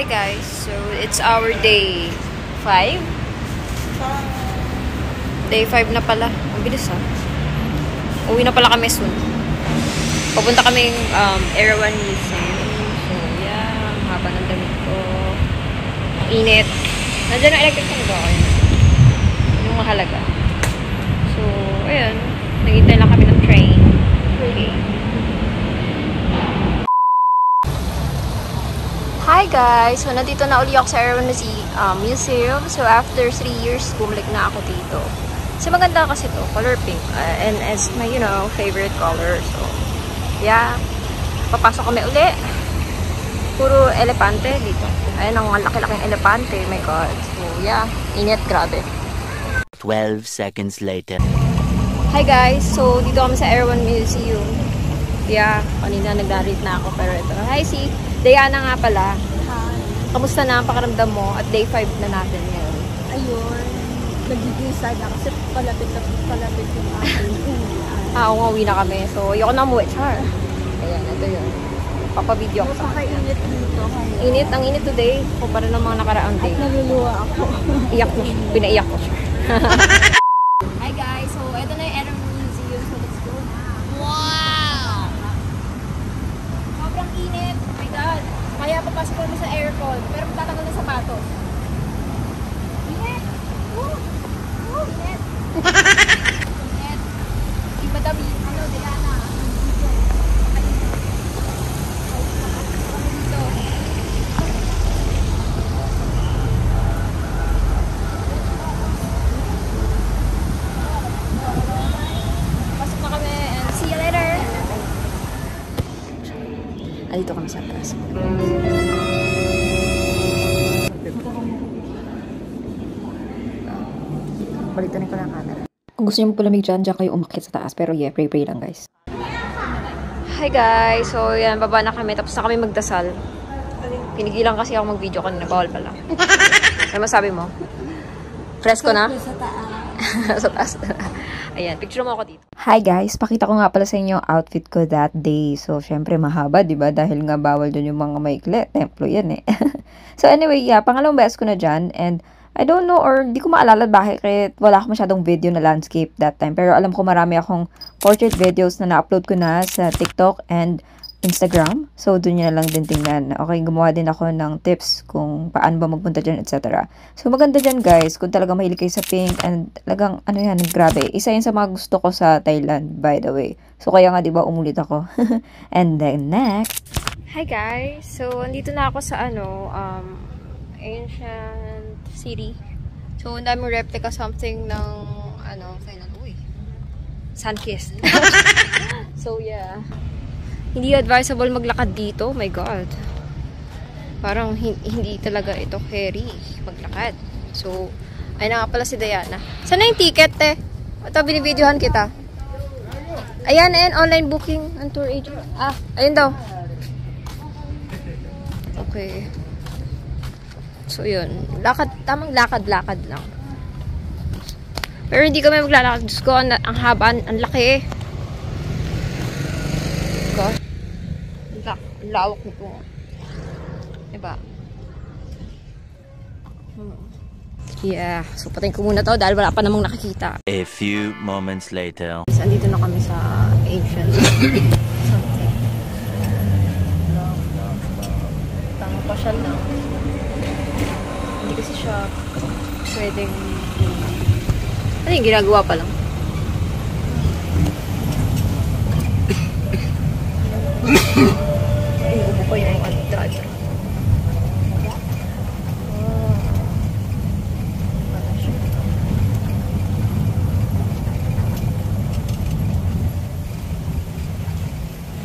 Hi guys, so it's our day 5? Day 5 na pala. Ang bilis ha. Uwi na pala kami soon. Pupunta kaming Erawan Museum. So yeah, ang haba ng damit ko. Ang init. Nandiyan ang electric fan ba? Yung mahalaga. So, ayun. Naghintay lang kami ng train. Okay. Hi guys! So, nandito na uli ako sa Erawan Museum. So, after 3 years, bumalik na ako dito. So, maganda kasi to color pink. And it's my, favorite color. So, yeah. Papasok kami uli. Puro elepante dito. Ayun, ang laki-laking elepante. My God. So, yeah. Init, grabe. 12 seconds later. Hi guys! So, dito kami sa Erawan Museum. Yeah, kanina nag-narrate na ako. Pero ito. Hi, si Diana nga pala. Hi. Kamusta na ang pakaramdam mo? At day 5 na natin ngayon. Ayun. Nagiging sad na kasi palapit yung aking Uuwi na kami. So, ayoko na umuwi. Char. Ayan, ito yun. Papabideo ko sa napakainit dito. Init, ang init today. Kumpara ng mga nakaraang day. At naluluwa ako. Iyak mo siya. Pinaiyak ko siya. Hi guys. So, ito na yung Erawan Museum. So, let's go na. Wow! Sobrang init. Oh my God. Kaya papasok kami sa aircon. Pero magtatagal ng sapatos. Init! Woo! Woo! Init! Init! Si Madam, Diana. Pasok na kami and see you later! Dito kami sa taas. Baliktad ko lang camera. Kung gusto niyo mapalamig dyan kayo umakyat sa taas. Pero yeah, pray lang guys. Hi guys! So yan, baba na kami. Tapos na kami magdasal. Pinigilan kasi ako mag-video kanina. Bawal pala. Ano masabi mo? Fresco na? Sa taas. Sa taas. Ayan, picture mo ako dito. Hi guys! Pakita ko nga pala sa inyo ang outfit ko that day. So, syempre mahaba, diba? Dahil nga bawal dun yung mga maikli. Templo yan eh. So, anyway, yeah. Pangalawang beses ko na dyan. And I don't know or di ko maalala bakit wala ako masyadong video na landscape that time. Pero alam ko marami akong portrait videos na na-upload ko na sa TikTok and Instagram. So, dun nyo na lang din tingnan. Okay, gumawa din ako ng tips kung paano ba magpunta dyan, etc. So, maganda dyan guys. Kung talaga mahilig kayo sa pink and talagang, grabe. Isa yun sa mga gusto ko sa Thailand, by the way. So, kaya nga, diba, umulit ako. And then, next. Hi guys! So, andito na ako sa ancient city. So, ang daming replica something ng, Thailand. Uy! Sunkissed. So, yeah. Hindi advisable maglakad dito. Oh my God. Parang hindi talaga ito carry maglakad. So, ay na nga pala si Diana. Saan na yung ticket, te? Ito, binibidyohan kita. Ayan, online booking and tour agent. Ayun daw. Okay. So, yun. Tamang lakad-lakad lang. Pero hindi kami maglalakad. Diyos ko, ang haba, ang laki. Gosh. Lawak nito. Diba? Yeah. So, patayin ko muna to dahil wala pa namang nakikita. A few moments later. Andito na kami sa ancient something. Tama pa siya lang. Hindi kasi siya pwedeng ano yung ginagawa pa lang. Inuubo ko yung driver.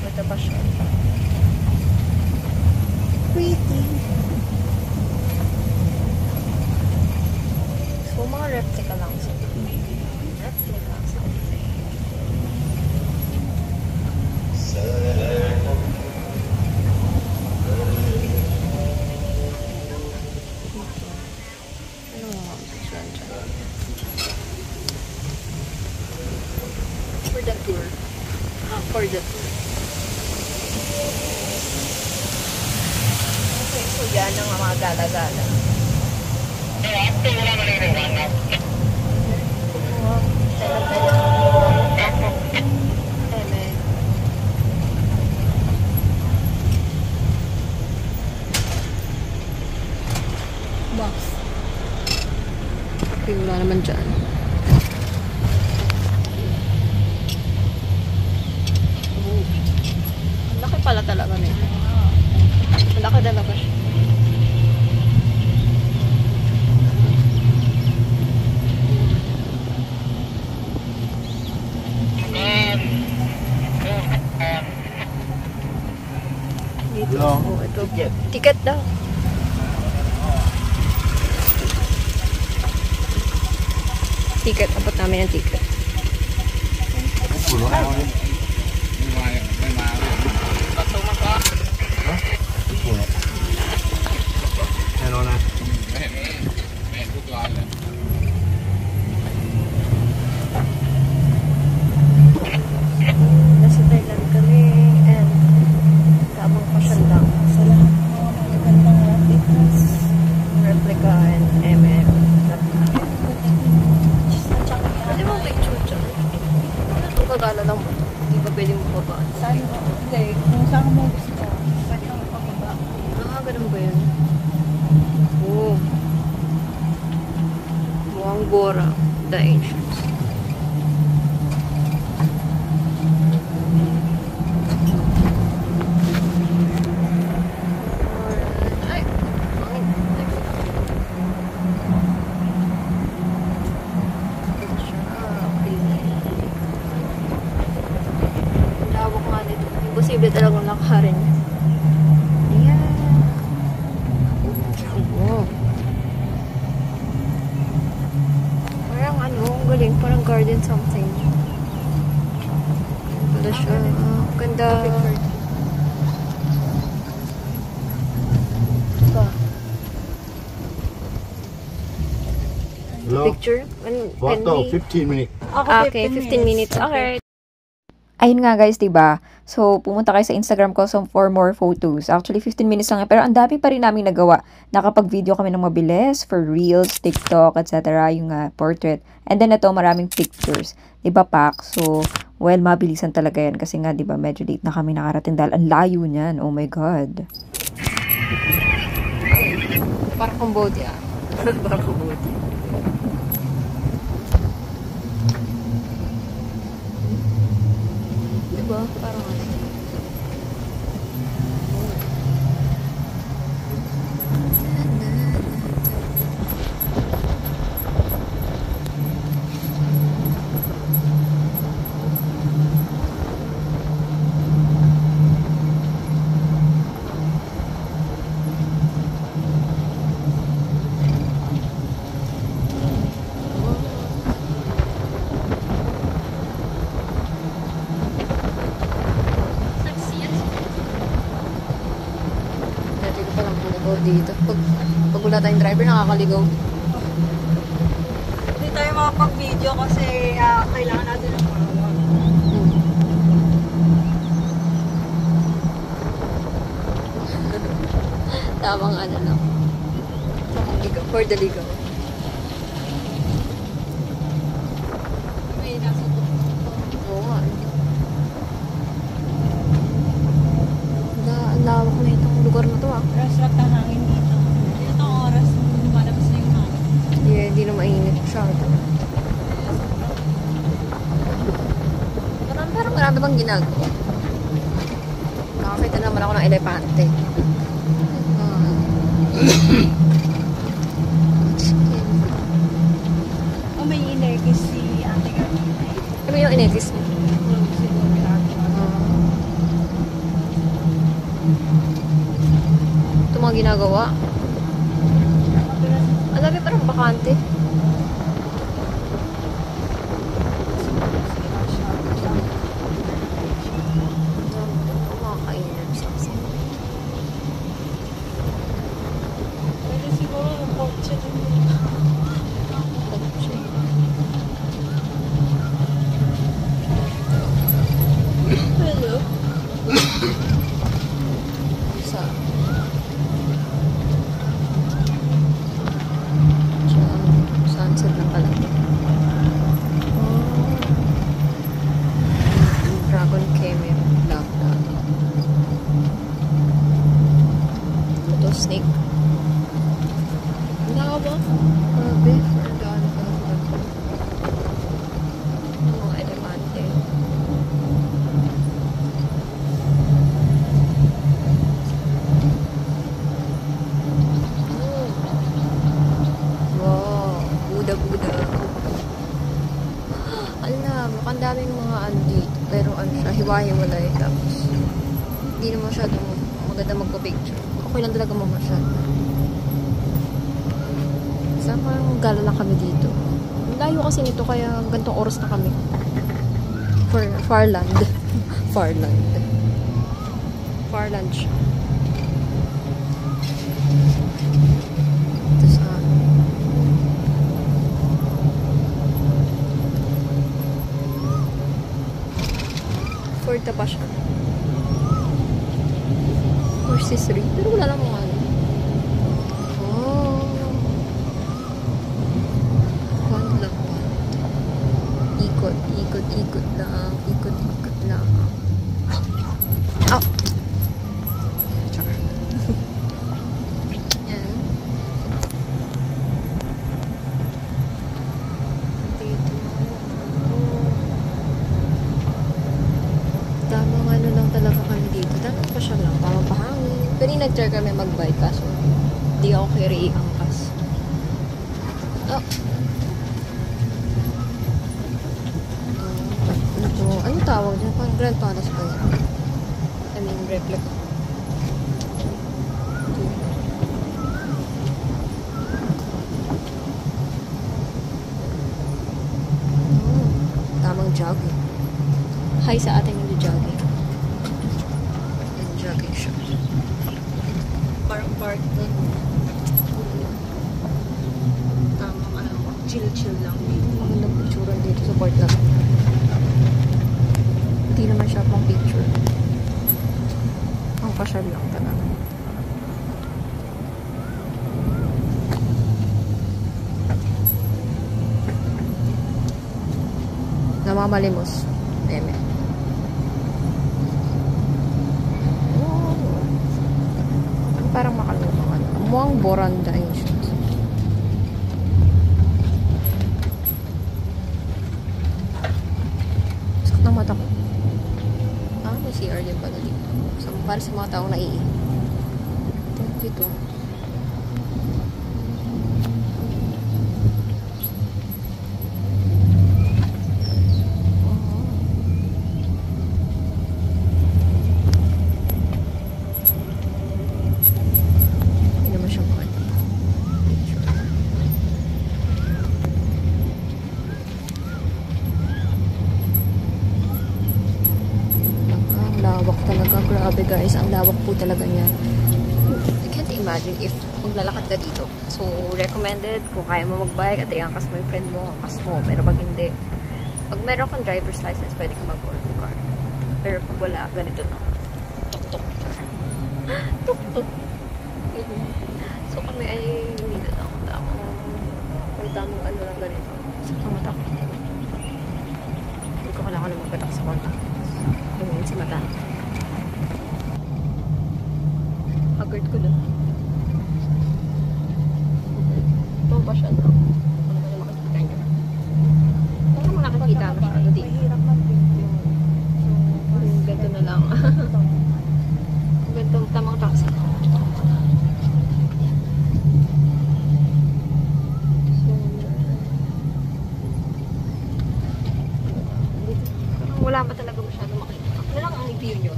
Ito pa siya. Pretty. So, mga replica lang sa replica sa for the tour. For the tour. Okay, so yan ang mga gala-gala. Box. Okay, wala naman dyan. Ang laki pala talaga na ito. Ang laki talaga siya. Dito. Oh, ito. Ticket daw. Ticket. Abot namin yung ticket. Nasa Thailand kami and kabang pasyon lang sa lahat ng mga magagandang replicas. Replica and MM. Pwede mo picture dyan. Ito kagala lang mo. Hindi ba pwede mo baba? Saan mo? Hindi. Kung saan mo gusto, pwede kang pababa. Ah, ganun ba yun? Oh. Muang Bora. The Ancients. Ay! Lawak nga nito. Imposible talagang lakarin. Ayan. Oh. Parang ano, ang galing. Parang garden something. Pala siya. Ganda. Ito. Hello? Picture? Can Photo, we... 15 minutes. Okay, 15 minutes. Okay. Ayun nga guys, 'di ba? So, pumunta kayo sa Instagram ko for more photos. Actually, 15 minutes lang yan, pero ang dami pa rin namin nagawa. Nakapag-video kami ng mabilis for Reels, TikTok, etc. Yung portrait. And then ito, maraming pictures. 'Di ba, Pak? So, well, mabilisan talaga yan kasi nga, 'di ba, medyo late na kami nakarating dahil ang layo niyan. Oh my God. Parang Cambodia. Parang Cambodia. Diba? Parang ano. Dati ko palang puligaw dito. Pag wala tayong driver, nakakaligaw. Hindi tayo makapag-video kasi kailangan natin ng power. Tamang ano lang. Tamang ligaw. For the ligaw. May nasa Oo nga. Ang lawak na itong lugar na to ah. restaurant ng hangin dito. Ito ang oras, lumalabas na yung hangin. Yeah, hindi na mainit masyado. Parang marami bang ginagawa. Nakakita naman ako ng elepante. O may inegis si Ate Carmina. Ano yung inegis mo? Siguro ginagawa. Ito mga ginagawa. Ang dami parang bakante. Makakainan siya. Pwede siguro yung kotse din. Hello. Sa Dragon Khmer. Black. Ito, snake. Ang laka ba? Grabe. Ferndano pa na ito. Mga elepante. Wow. Buda-buda. Ala, mukhang daming mga ano dito. Pero ano siya, hiwa-hiwalay. Tapos, hindi na masyadong maganda magpa-picture. Okay lang talaga mamasyal. Saan parang gala lang kami dito. Layo kasi nito kaya gantong oras na kami. For Farland. Farland. Farland siya. Tapos Forta pa siya. Horses ring. Pero wala lang mga ano. Oh. One lang. Ikot, ikot, ikot lang. Ikot, ikot lang. Oh! Tsaka. Yan. Dito. Tamang ano lang talaga kami dito. Tamang pa siya lang. Tamang pahangin. Pero nag-try kami mag-bike kaso di ako kay angkas. Oh. Ito. Ano tawag dyan? Parang Grand Palace ba yan? I mean, replica. Tamang jogging. Hi sa ating yung jogging. Yung jogging siya. Parang park doon. Tamang ano, chill-chill lang dito. Magandang picture dito sa park lang. Hindi naman siya pang picture. Ang pasyal lang talaga. Namamalimos. Meme. Parang makalumang ano. Muang Boranda Ancient. Sakit ng mata ko. May CR din pala dito. So, para sa mga taong naiihi. Dito. Lawak talaga. Grabe guys. Ang lawak po talaga niya. I can't imagine if maglalakad ka dito. So, recommended kung kaya mo mag-bike at iangkas mo yung friend mo, angkas mo. Pero pag hindi, pag meron kang driver's license, pwede ka mag-auto car. Pero pag wala, ganito na. Tuk-tuk. Tuk-tuk. So, kami ay hindi na ako tamang ano lang ganito. Sa kamata ko. Hindi ko kailangan na magpatak sa kontak. Ayun si mata. Haggard ko doon. Ito ba siya na? Ano ba yung makikita niyo? Kung mo nakikita masyado din. Mahirap mag-video. Ganito na lang. Ganito tamang taxi. Wala pa talaga masyado makikita. Ako na lang ang i-view nyo.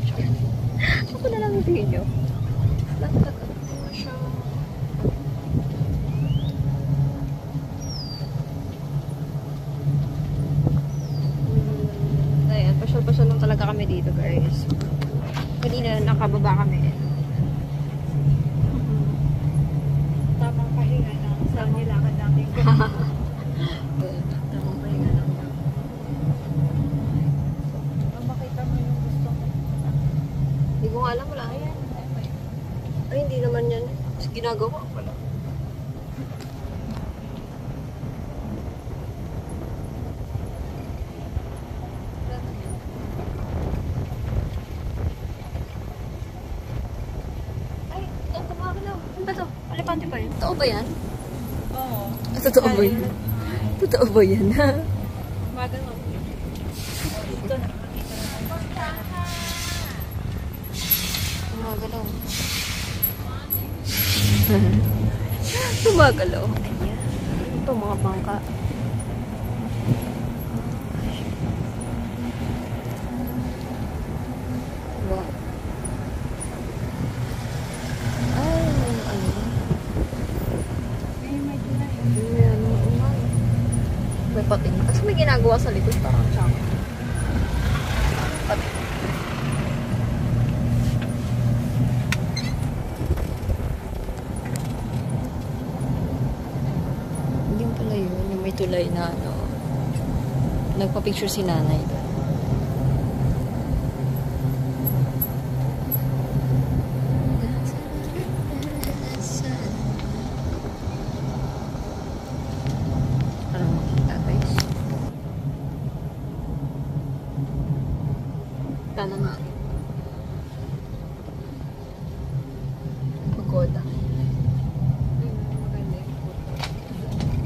Ako na lang i-view nyo. Wala talaga. Masya. Ayan, pasyal-pasyal lang talaga kami dito guys. Kanina nakababa kami. Tamang pahinga na. Saan nilakad natin? Tamang pahinga lang. Makita mo yung gusto mo. Hindi ko nga alam, wala yan. Ay, hindi naman yan. Ginagawa pala. Totoo ba yan? Oo. Totoo ba yan? Totoo ba yan? Magal mo. Dito na. Gumagalaw. Gumagalaw. Ito mga bangka. Wow. Ay, ano. May pating. Kasi may ginagawa sa likod parang tsaka. Pating. Yung pala yun. Yung may tulay na ano. Nagpa-picture si nanay doon. Sana nga. Pagoda.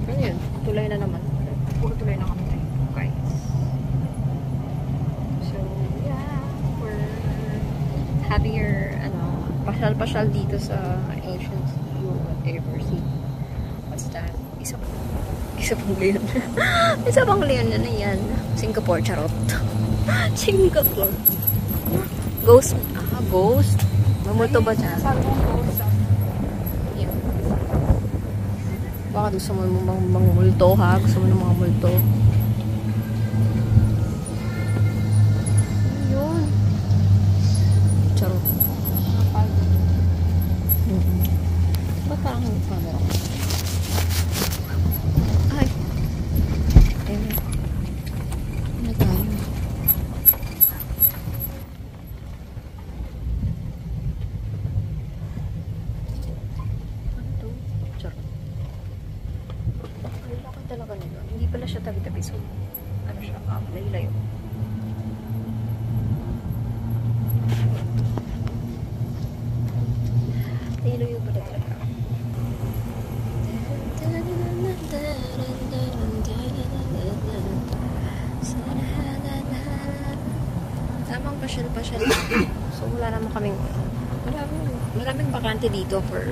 Ano yun? Tulay na naman. Puro tulay na kami tayo. Guys. So, yeah. We're happier, pasyal-pasyal dito sa ancient whatever. What's that? Isa pang Leon. Isa pang Leon na yan. Singapore, charot. Singapore. Ghost. Ghost. Mamulto ba dyan? Sabi mong ghost. Yun. Baka gusto mo mga multo, ha? Gusto mo ng mga multo. Yun. Charot. Ba't parang hindi camera ko? Ay. Ano tayo? Talaga nila. Hindi pala siya tabi-tabi. So, ano siya? Layo-layo. Layo-layo pala talaga. Tamang pasyal-pasyal. So, wala naman kaming maraming bakante dito for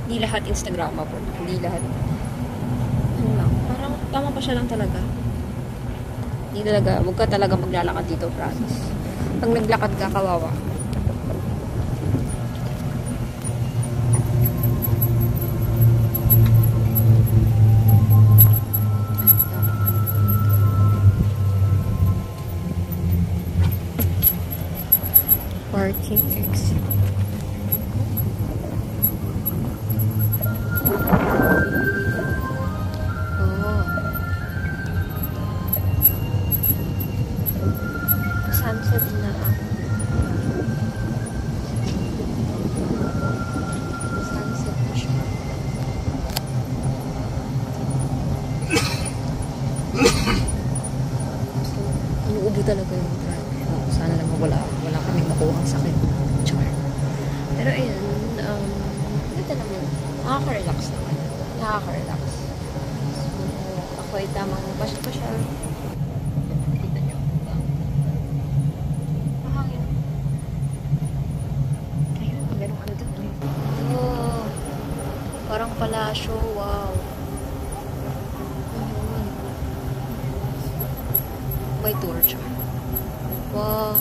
hindi lahat Instagrammable. Hindi lahat parang tama pa siya lang talaga. Hindi talaga, huwag ka talaga maglalakad dito, promise. Pag naglakad ka, kawawa. Parking exit. Sunset na lang. Sunset na siya. So, inuubo talaga yung drive. Sana naman wala kaming makuhang sakit. Char. Pero ayun, ito naman. Nakaka-relax naman. Nakaka-relax. So, ako ay tamang pasyal-pasyal. Parang palasyo, wow. May tour siya. Wow.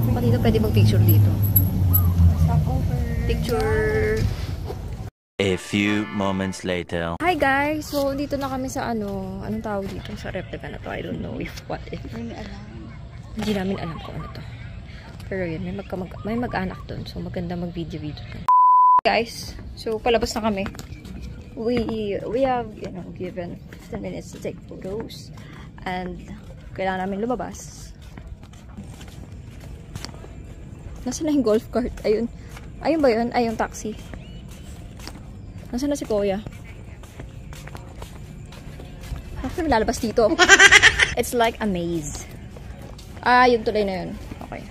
Kung dito, pwede mag-picture dito. Stop over. Picture. A few moments later. Hi guys! So, dito na kami sa anong tawag dito sa replica na to. I don't know what if. Hindi namin alam kung ano to. Pero yun, may mag-anak doon. So, maganda mag-video-video. Guys, so palabas na kami. We have, given 15 minutes to take photos. And kailangan namin lumabas. Nasaan na yung golf cart? Ayun. Ayun ba yun? Ay, yung taxi. Nasaan na si Kuya? Bakit lalabas dito? It's like a maze. Ah, yung tulay na yun. Okay.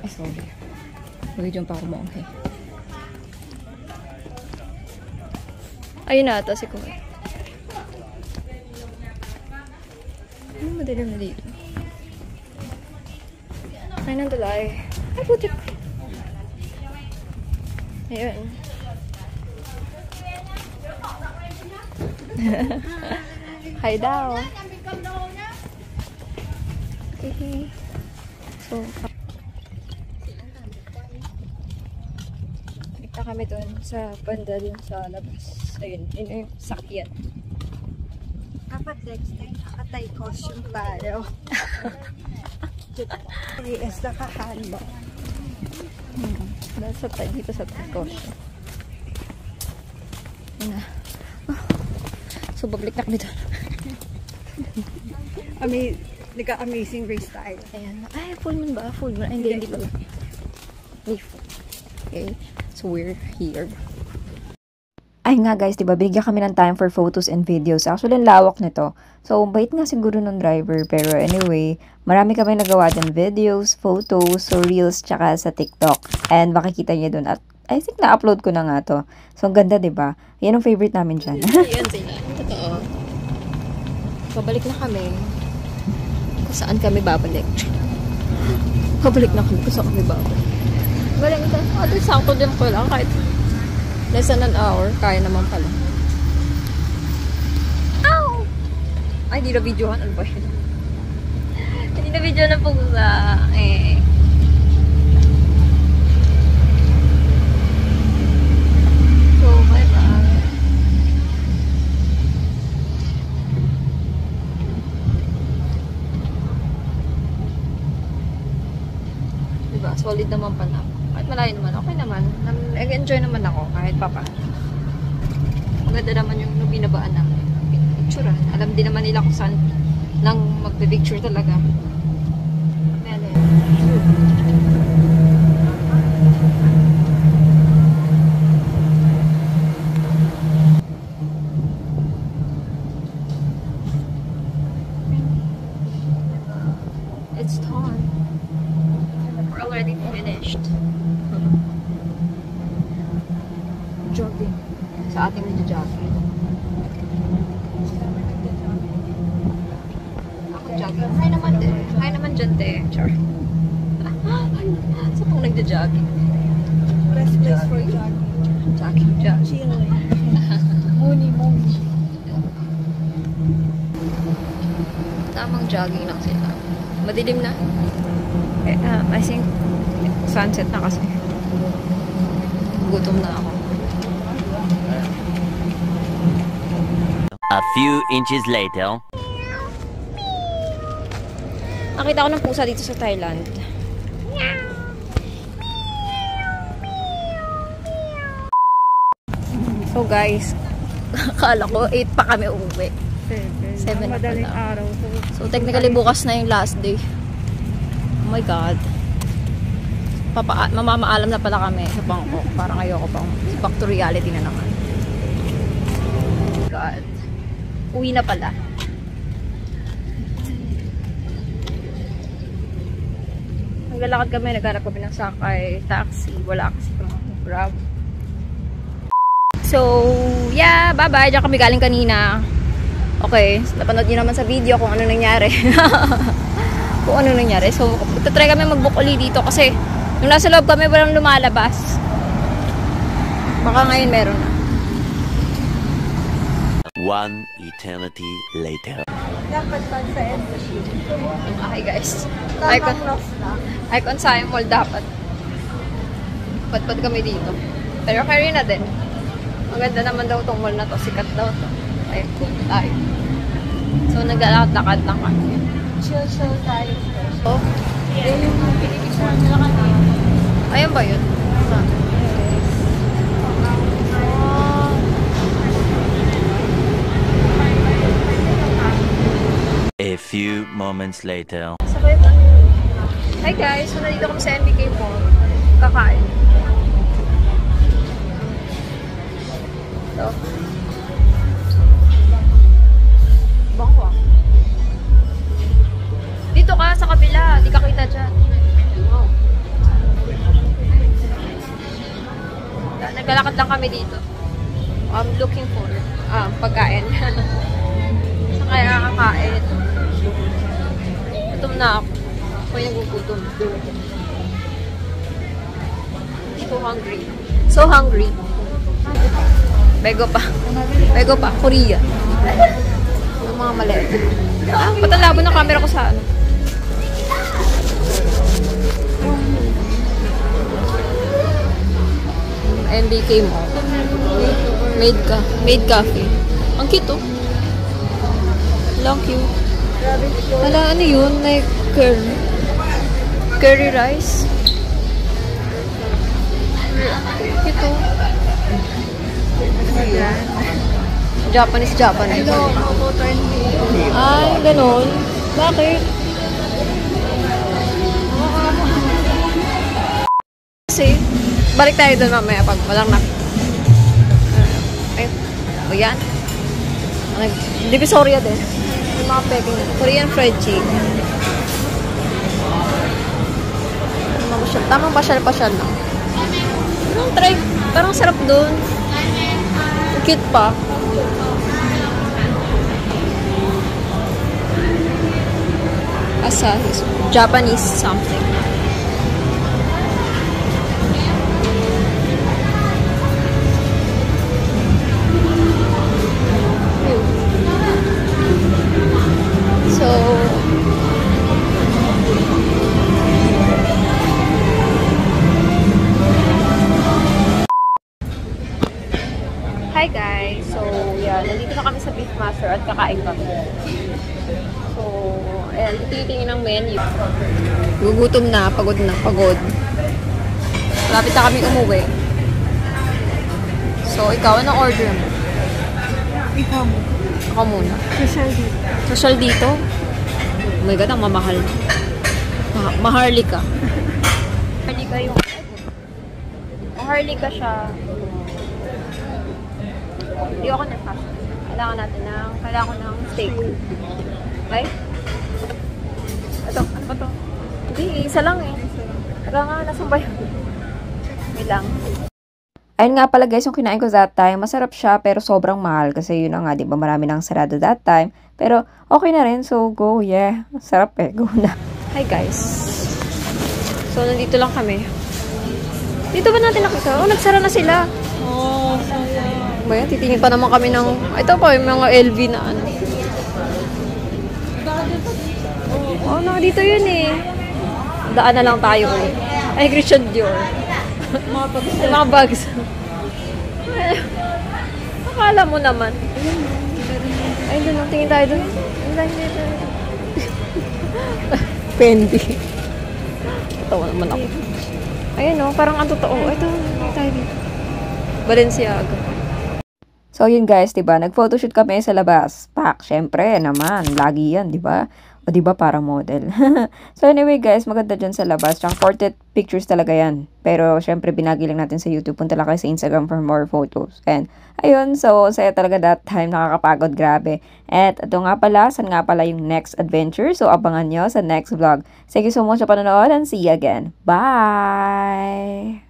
Ay, sorry. Huwag dyan pa ako mo. Okay. Ayun na ata si Kuya. Ano madilim na dito? Ay, nandalay. Ay, putik. Ayun. Hi daw. Okay. So, kita kami doon sa banda dun sa labas. Ayun, yun yung sakyan. Dapat next time nakatay costume tayo. Yes, nakahalo. Dito sa costume. Yun na. So, babalik na kami doon. Nagka-amazing race tayo. Ayan. Ay, full moon ba? Full moon. Ay, hindi pala. Leaf. Okay. So, we're here. Ay nga guys, diba, bigyan kami ng time for photos and videos. Actually, ang lawak nito. So, bait nga siguro ng driver. Pero anyway, marami kami nagawa dyan. Videos, photos, so reels, tsaka sa TikTok. And makikita niyo dun. At I think na-upload ko na nga to. So, ang ganda, diba? Yan ang favorite namin dyan. Ayan sila. Totoo. Babalik na kami. Kung saan kami babalik. Babalik na kami kung saan kami babalik. Galing ito. Ito, sakto din ko lang. Kahit less than an hour, kaya naman pala. Ow! Ay, hindi na videohan. Ano ba yun? Hindi na video na pusa. Eh. So, bye-bye. Diba? Solid naman pala. Kahit malayo naman, okay naman. Nag-enjoy naman ako kahit pa paano. Maganda naman yung binabaan namin. Picturean. Alam din naman nila kung saan nang magpe-picture talaga. It's time. We're already finished. Jogging. Sa ating nagja-jogging. Ako jogging. Hi naman din. Hi naman dyan, te. Char. Sa pong nagja-jogging. Best place for jogging. Jogging. Chilling. Muni. Tamang jogging lang sila. Madilim na. I think sunset na kasi. Gutom na ako. A few inches later. Nakita ko ng pusa dito sa Thailand. So guys, akala ko 8 pa kami uuwi. 7 na Madaling pala. araw. So technically bukas na yung last day. Oh my God. Mamamaalam na pala kami sa Bangkok. Parang ayoko pang back to reality na naman. God. Uwi na pala. Naglalakad kami, naghanap kami ng sakay, taxi, wala kasi kami Grab. So, yeah, bye-bye. Diyan kami galing kanina. Okay, so, napanood nyo naman sa video kung ano nangyari. Kung ano nangyari. So, try kami mag-book ulit dito kasi nung nasa loob kami, walang lumalabas. Baka ngayon meron na. One eternity later. Dapat pa sa embassy. Okay guys. Tamang loss na. Icon Siam Mall dapat. Padpad kami dito. Pero carry na din. Maganda naman daw itong mall na to. Sikat daw to. Ayun, tayo. So, naglalakad-lakad lang kami. Chill tayo. Oh. Yan yung pinipicturean nila kanina. Ayun ba yun? A few moments later. Hi guys, so nandito kami sa MBK Mall. Kakain. Ito. Bangwa. Dito ka sa kabila, di ka kita dyan. Naglalakad lang kami dito. I'm looking for pagkain. Saan kaya kakain? Gutom na ako. Ako yung nagugutom. So hungry. So hungry. Bego pa. Bego pa. Korea. Ang mga maliit. Patalabo ng camera ko sa ano. MBK mo. Made coffee. Ang cute oh. Long cute. Wala, ano yun? Like curry rice. Cute oh. Japanese. Ay, ganun. Bakit? Kasi, balik tayo doon mamaya pag walang ay, o yan. Divisoria din. May mga peking na. Korean fried chicken. Tamang pasyal-pasyal lang. Try. Parang sarap doon. Cute pa. Asahi. Japanese something. So, hi guys! So, yeah, nandito na kami sa Beef Master at kakain kami. So, ayan, titingin ng menu. Gugutom na, pagod na, pagod. Malapit na kami umuwi. So, ikaw, anong order mo? Ikaw mo. Ako muna. Social dito. Social dito? Oh my God, ang mamahal. Maharlika. Maharlika yung... Maharlika siya. Hindi ako na-fashion. Kailangan ko ng steak. Okay? Ito, ano ba to? Hindi, isa lang eh. Tara nga, nasan ba yun? Wait lang. Ayun nga pala guys, yung kinain ko that time, masarap siya pero sobrang mahal kasi yun na nga, di ba, marami nang sarado that time. Pero okay na rin, so go, yeah. Sarap eh, go na. Hi guys. So, nandito lang kami. Dito ba natin nakita? Oh, nagsara na sila. Oh, sayang. Ba yan? Titingin pa naman kami ng... Ito pa, yung mga LV na ano. Oh, no, dito yun eh. Daan na lang tayo eh. Ay, Christian Dior. Mga bags. Akala mo naman. Ay, doon. Tingin tayo doon. Fendi. Tawa naman ako. Ayun o, parang ang totoo. Ito, tayo dito. Balenciaga. So yun guys, 'di ba? Nag-photoshoot kami sa labas. Pak, syempre naman, lagi 'yan, 'di ba? O 'di ba para model. So anyway guys, maganda diyan sa labas. Tsaka portrait pictures talaga 'yan. Pero syempre binagi lang natin sa YouTube. Punta lang kayo sa Instagram for more photos. And ayun, so saya talaga that time, nakakapagod, grabe. At ito nga pala, saan nga pala yung next adventure? So abangan nyo sa next vlog. Thank you so much sa panonood and see you again. Bye!